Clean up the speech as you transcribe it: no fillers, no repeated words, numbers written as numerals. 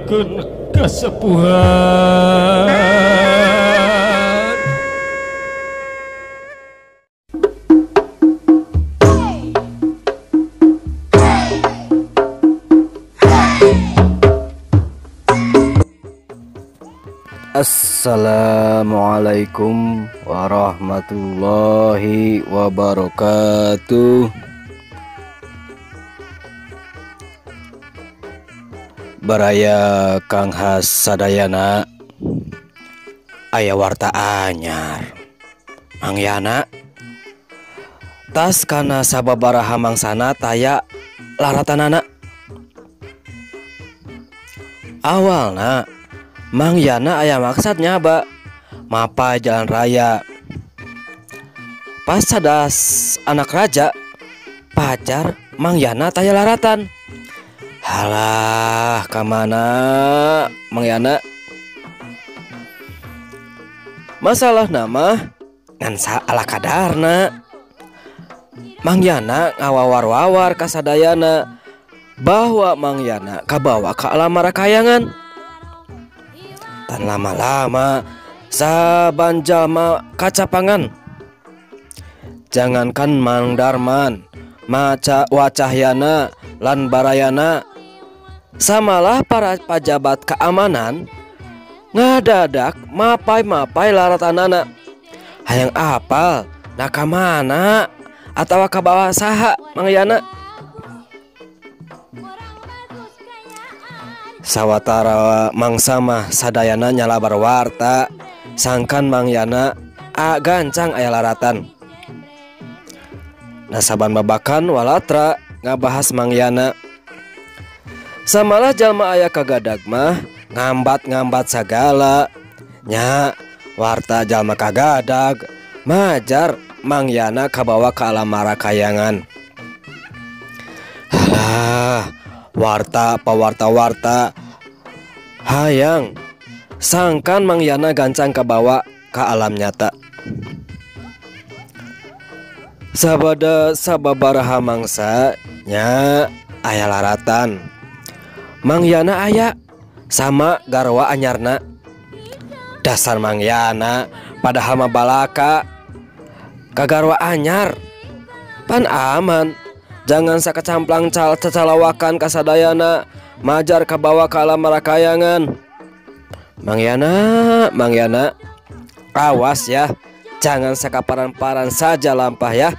ngaturkeun kasepuhan. Assalamualaikum warahmatullahi wabarakatuh. Baraya Kang Has sadayana aya warta anyar mangyana tas kana sababaraha mangsana taya laratanana. Awalna Mang Yana aya maksad nyaba mapai jalan raya. Pas sadas anak raja pacar Mang Yana taya laratan. Halah kamana Mang Yana? Masalah nama ngan ala kadarna. Mang Yana ngawawar-wawar kasadayana bahwa Mang Yana kabawa ka alam marakayangan. Tan lama-lama saban jalma kacapangan. Jangankan Mang Darman, maca Wacahyana lan Barayana, samalah para pejabat keamanan ngadadak mapai-mapai laratanana. Hayang apal naka mana atawa ka bawah saha Mang Yana? Sawatara mangsa mah sadayana nyalabar warta sangkan Mang Yana gancang aya laratan. Nasaban babakan walatra ngabahas Mang Yana. Samalah jalma aya kagadag mah ngambat-ngambat sagala nya warta jalma kagadag majar Mang Yana kabawa ka alam marakayangan. Halah warta pawarta-warta hayang sangkan Mang Yana gancang kabawa ka alam nyata. Sabada sababaraha mangsa nya aya laratan. Mang Yana aya sama garwa anyarna. Dasar Mang Yana padahal mah balaka kagarwa anyar pan aman. Jangan sakacamplang cacalawakan kasadayana majar kabawa ka alam marakayangan. Mang Yana, awas ya, jangan sakaparan-paran saja lampah ya.